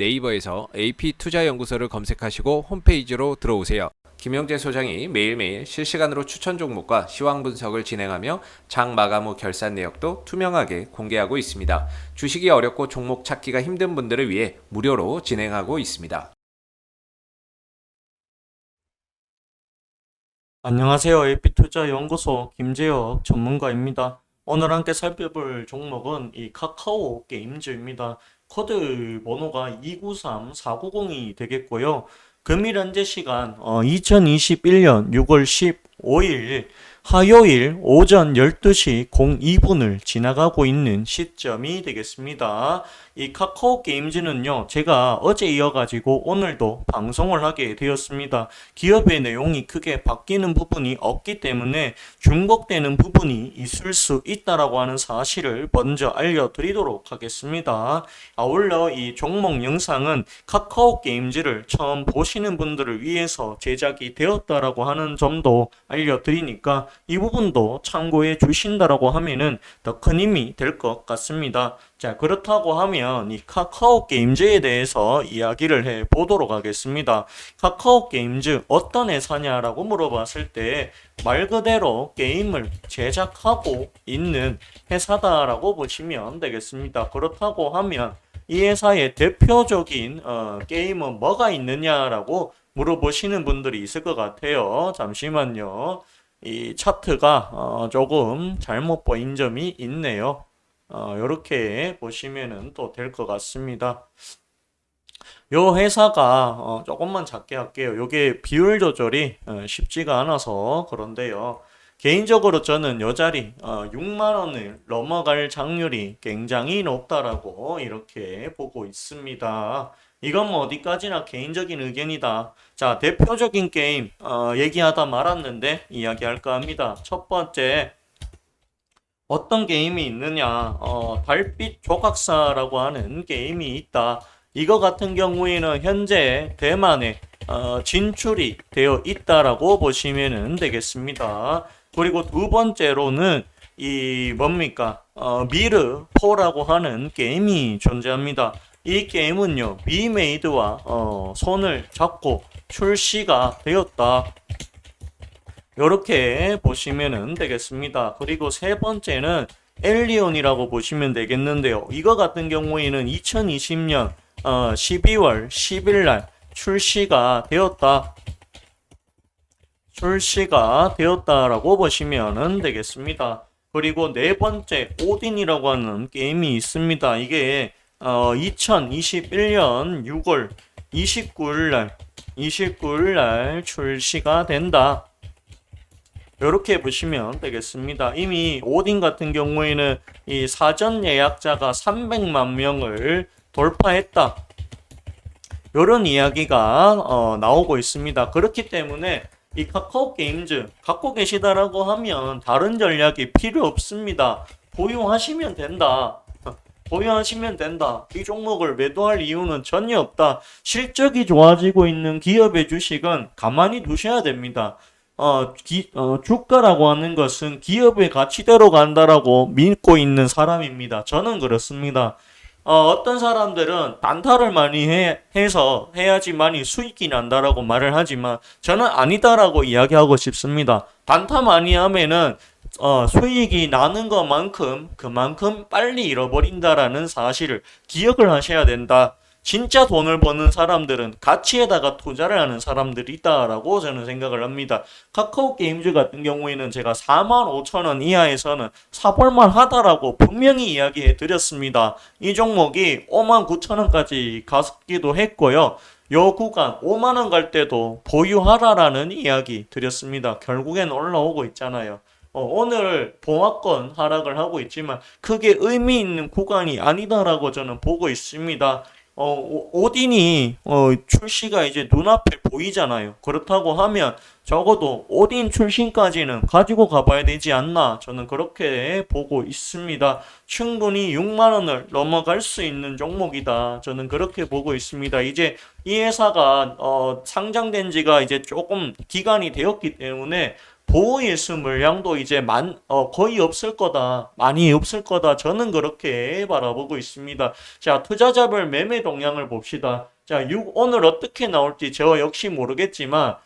네이버에서 AP투자연구소를 검색하시고 홈페이지로 들어오세요. 김영재 소장이 매일매일 실시간으로 추천 종목과 시황 분석을 진행하며 장 마감 후 결산 내역도 투명하게 공개하고 있습니다. 주식이 어렵고 종목 찾기가 힘든 분들을 위해 무료로 진행하고 있습니다. 안녕하세요. AP투자연구소 김재혁 전문가입니다. 오늘 함께 살펴볼 종목은 이 카카오 게임즈입니다. 코드 번호가 293490이 되겠고요. 금일 현재 시간 2021년 6월 15일 화요일 오전 12시 02분을 지나가고 있는 시점이 되겠습니다. 이 카카오 게임즈는요, 제가 어제 이어가지고 오늘도 방송을 하게 되었습니다. 기업의 내용이 크게 바뀌는 부분이 없기 때문에 중복되는 부분이 있을 수 있다라고 하는 사실을 먼저 알려드리도록 하겠습니다. 아울러 이 종목 영상은 카카오 게임즈를 처음 보시는 분들을 위해서 제작이 되었다라고 하는 점도 알려드리니까 이 부분도 참고해 주신다라고 하면은 더 큰 힘이 될 것 같습니다. 자, 그렇다고 하면 이 카카오 게임즈에 대해서 이야기를 해 보도록 하겠습니다. 카카오 게임즈 어떤 회사냐라고 물어봤을 때 말 그대로 게임을 제작하고 있는 회사다라고 보시면 되겠습니다. 그렇다고 하면 이 회사의 대표적인 게임은 뭐가 있느냐라고 물어보시는 분들이 있을 것 같아요. 잠시만요. 이 차트가 조금 잘못 보인 점이 있네요. 이렇게 보시면은 또 될 것 같습니다. 요 회사가 조금만 작게 할게요. 요게 비율 조절이 쉽지가 않아서 그런데요. 개인적으로 저는 요 자리 6만 원을 넘어갈 확률이 굉장히 높다라고 이렇게 보고 있습니다. 이건 뭐 어디까지나 개인적인 의견이다. 자, 대표적인 게임 얘기하다 말았는데 이야기할까 합니다. 첫 번째, 어떤 게임이 있느냐? 달빛 조각사라고 하는 게임이 있다. 이거 같은 경우에는 현재 대만에 진출이 되어 있다라고 보시면 되겠습니다. 그리고 두 번째로는 이 뭡니까? 미르4라고 하는 게임이 존재합니다. 이 게임은요, 미메이드와 손을 잡고 출시가 되었다. 이렇게 보시면 되겠습니다. 그리고 세 번째는 엘리온이라고 보시면 되겠는데요. 이거 같은 경우에는 2020년 12월 10일 날 출시가 되었다라고 보시면 되겠습니다. 그리고 네 번째 오딘이라고 하는 게임이 있습니다. 이게 2021년 6월 29일 날 출시가 된다. 이렇게 보시면 되겠습니다. 이미 오딘 같은 경우에는 이 사전 예약자가 300만 명을 돌파했다. 이런 이야기가 나오고 있습니다. 그렇기 때문에 이 카카오 게임즈 갖고 계시다라고 하면 다른 전략이 필요 없습니다. 보유하시면 된다. 보유하시면 된다. 이 종목을 매도할 이유는 전혀 없다. 실적이 좋아지고 있는 기업의 주식은 가만히 두셔야 됩니다. 주가라고 하는 것은 기업의 가치대로 간다라고 믿고 있는 사람입니다. 저는 그렇습니다. 어떤 사람들은 단타를 많이 해서 해야지만이 수익이 난다라고 말을 하지만 저는 아니다라고 이야기하고 싶습니다. 단타 많이 하면은 수익이 나는 것만큼 그만큼 빨리 잃어버린다라는 사실을 기억을 하셔야 된다. 진짜 돈을 버는 사람들은 가치에다가 투자를 하는 사람들이 있다라고 저는 생각을 합니다. 카카오 게임즈 같은 경우에는 제가 45,000원 이하에서는 사볼만 하다라고 분명히 이야기해 드렸습니다. 이 종목이 59,000원까지 갔기도 했고요. 요 구간 5만원 갈 때도 보유하라라는 이야기 드렸습니다. 결국엔 올라오고 있잖아요. 오늘 봉화권 하락을 하고 있지만 크게 의미 있는 구간이 아니다라고 저는 보고 있습니다. 오딘이 출시가 이제 눈앞에 보이잖아요. 그렇다고 하면 적어도 오딘 출신까지는 가지고 가봐야 되지 않나, 저는 그렇게 보고 있습니다. 충분히 6만원을 넘어갈 수 있는 종목이다, 저는 그렇게 보고 있습니다. 이제 이 회사가 상장된 지가 이제 조금 기간이 되었기 때문에 보호예수 물량도 이제 거의 없을 거다. 많이 없을 거다. 저는 그렇게 바라보고 있습니다. 자, 투자자별 매매 동향을 봅시다. 자, 오늘 어떻게 나올지 저 역시 모르겠지만,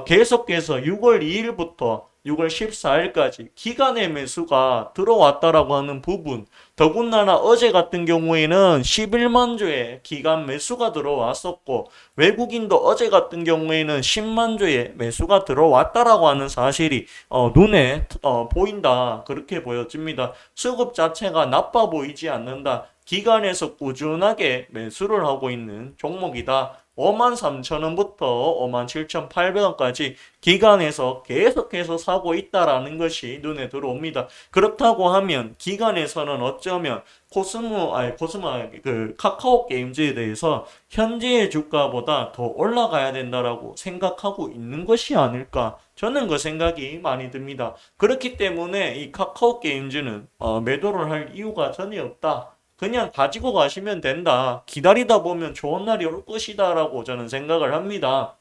계속해서 6월 2일부터 6월 14일까지 기간의 매수가 들어왔다라고 하는 부분, 더군다나 어제 같은 경우에는 11만 주의 기간 매수가 들어왔었고, 외국인도 어제 같은 경우에는 10만 주의 매수가 들어왔다라고 하는 사실이 눈에 보인다. 그렇게 보여집니다. 수급 자체가 나빠 보이지 않는다. 기간에서 꾸준하게 매수를 하고 있는 종목이다. 53,000원부터 57,800원까지 기간에서 계속해서 사고 있다라는 것이 눈에 들어옵니다. 그렇다고 하면 기간에서는 어쩌면 카카오 게임즈에 대해서 현재의 주가보다 더 올라가야 된다라고 생각하고 있는 것이 아닐까. 저는 그 생각이 많이 듭니다. 그렇기 때문에 이 카카오 게임즈는 매도를 할 이유가 전혀 없다. 그냥 가지고 가시면 된다. 기다리다 보면 좋은 날이 올 것이다 라고 저는 생각을 합니다.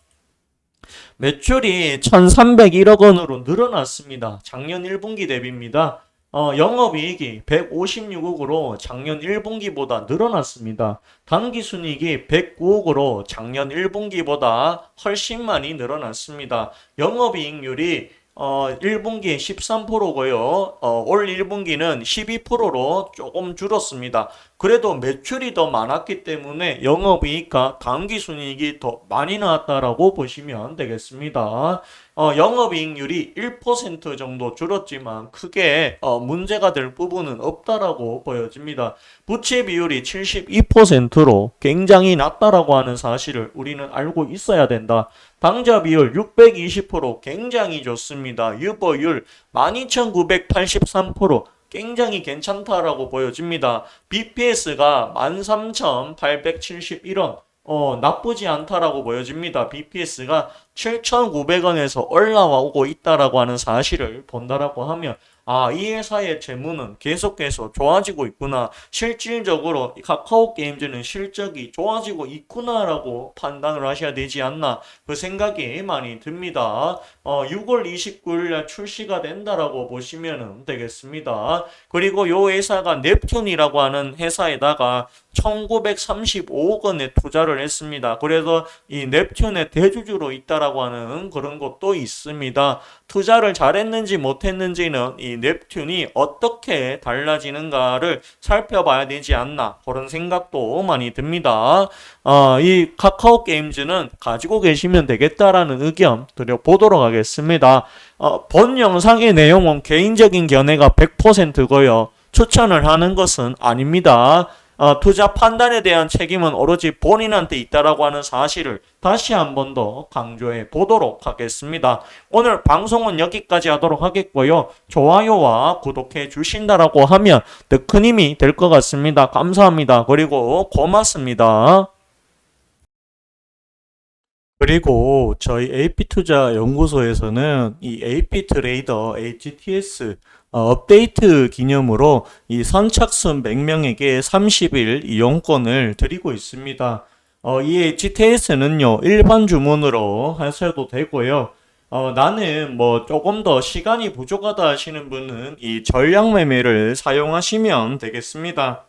매출이 1301억 원으로 늘어났습니다. 작년 1분기 대비입니다. 영업이익이 156억으로 작년 1분기보다 늘어났습니다. 당기순이익이 109억으로 작년 1분기보다 훨씬 많이 늘어났습니다. 영업이익률이 1분기에 13%고요. 올 1분기는 12%로 조금 줄었습니다. 그래도 매출이 더 많았기 때문에 영업이익과 당기순이익이 더 많이 나왔다라고 보시면 되겠습니다. 영업이익률이 1% 정도 줄었지만 크게 문제가 될 부분은 없다라고 보여집니다. 부채 비율이 72%로 굉장히 낮다라고 하는 사실을 우리는 알고 있어야 된다. 당좌 비율 620% 굉장히 좋습니다. 유보율 12,983% 굉장히 괜찮다라고 보여집니다. BPS가 13,871원 나쁘지 않다라고 보여집니다. BPS가 7,900원에서 올라오고 있다라고 하는 사실을 본다라고 하면 이 회사의 재무는 계속해서 좋아지고 있구나. 실질적으로 카카오 게임즈는 실적이 좋아지고 있구나라고 판단을 하셔야 되지 않나. 그 생각이 많이 듭니다. 6월 29일 날 출시가 된다라고 보시면 되겠습니다. 그리고 이 회사가 넵튠이라고 하는 회사에다가 1935억 원의 투자를 했습니다. 그래서 이 넵튠의 대주주로 있다라고 하는 그런 것도 있습니다. 투자를 잘했는지 못했는지는 이 넵튠이 어떻게 달라지는가를 살펴봐야 되지 않나 그런 생각도 많이 듭니다. 이 카카오 게임즈는 가지고 계시면 되겠다라는 의견 드려보도록 하겠습니다. 본 영상의 내용은 개인적인 견해가 100%고요. 추천을 하는 것은 아닙니다. 투자 판단에 대한 책임은 오로지 본인한테 있다라고 하는 사실을 다시 한 번 더 강조해 보도록 하겠습니다. 오늘 방송은 여기까지 하도록 하겠고요. 좋아요와 구독해 주신다라고 하면 더 큰 힘이 될 것 같습니다. 감사합니다. 그리고 고맙습니다. 그리고 저희 AP투자연구소에서는 이 AP트레이더 HTS 업데이트 기념으로 이 선착순 100명에게 30일 이용권을 드리고 있습니다. 이 HTS는요, 일반 주문으로 하셔도 되고요. 나는 조금 더 시간이 부족하다 하시는 분은 이 전략 매매를 사용하시면 되겠습니다.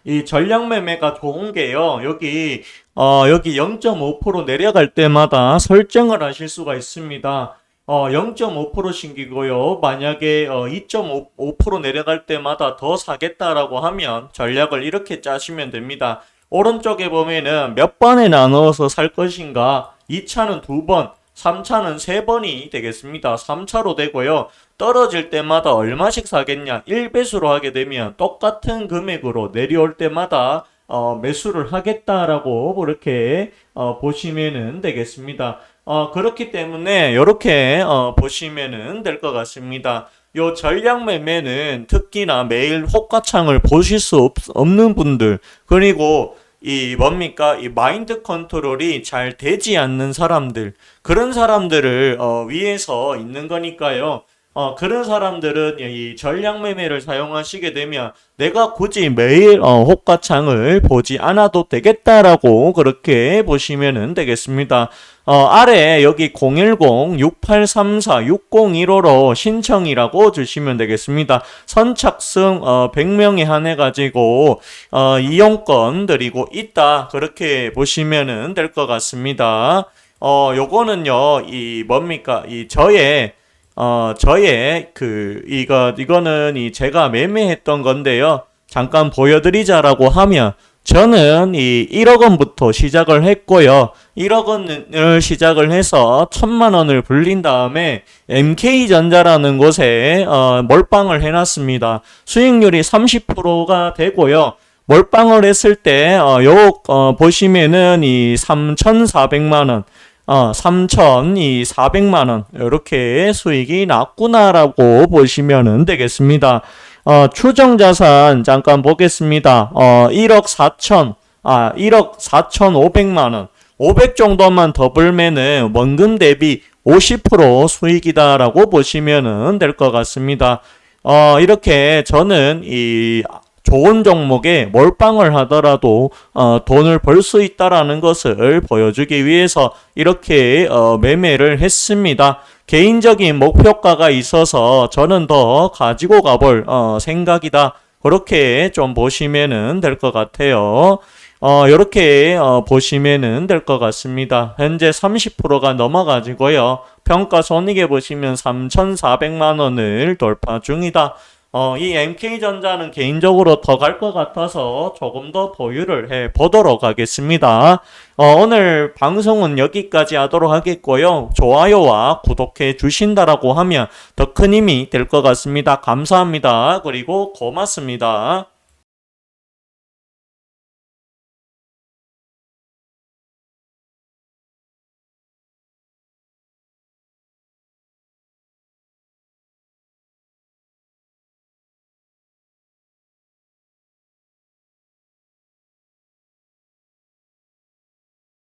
이 전략 매매가 좋은 게요. 여기 0.5% 내려갈 때마다 설정을 하실 수가 있습니다. 0.5% 신기고요. 만약에 2.5% 내려갈 때마다 더 사겠다라고 하면 전략을 이렇게 짜시면 됩니다. 오른쪽에 보면은 몇 번에 나누어서 살 것인가, 2차는 2번, 3차는 3번이 되겠습니다. 3차로 되고요. 떨어질 때마다 얼마씩 사겠냐, 1배수로 하게 되면 똑같은 금액으로 내려올 때마다 매수를 하겠다라고 그렇게 보시면은 되겠습니다. 그렇기 때문에 이렇게 보시면은 될 것 같습니다. 요 전략 매매는 특히나 매일 호가창을 보실 수 없는 분들, 그리고 이 마인드 컨트롤이 잘 되지 않는 사람들, 그런 사람들을 위해서 있는 거니까요. 그런 사람들은 이 전략 매매를 사용하시게 되면 내가 굳이 매일 호가창을 보지 않아도 되겠다라고 그렇게 보시면 되겠습니다. 아래 여기 010-6834-6015로 신청이라고 주시면 되겠습니다. 선착순 100명에 한해 가지고 이용권 드리고 있다. 그렇게 보시면 될 것 같습니다. 요거는요, 저의 이거는 제가 매매했던 건데요. 잠깐 보여드리자라고 하면, 저는 1억 원부터 시작을 했고요. 1억 원을 시작을 해서 1,000만 원을 불린 다음에 MK전자라는 곳에 몰빵을 해놨습니다. 수익률이 30%가 되고요. 몰빵을 했을 때 보시면은 3,400만 원 3,400만 원 이렇게 수익이 났구나라고 보시면 되겠습니다. 추정 자산 잠깐 보겠습니다. 1억 4,500만 원. 500 정도만 더 벌면은 원금 대비 50% 수익이다라고 보시면 될 것 같습니다. 이렇게 저는 좋은 종목에 몰빵을 하더라도 돈을 벌 수 있다라는 것을 보여주기 위해서 이렇게 매매를 했습니다. 개인적인 목표가가 있어서 저는 더 가지고 가볼 생각이다. 그렇게 좀 보시면은 될 것 같아요. 이렇게 보시면은 될 것 같습니다. 현재 30%가 넘어가지고요. 평가 손익에 보시면 3,400만 원을 돌파 중이다. 이 MK전자는 개인적으로 더 갈 것 같아서 조금 더 보유를 해 보도록 하겠습니다. 오늘 방송은 여기까지 하도록 하겠고요. 좋아요와 구독해 주신다라고 하면 더 큰 힘이 될 것 같습니다. 감사합니다. 그리고 고맙습니다.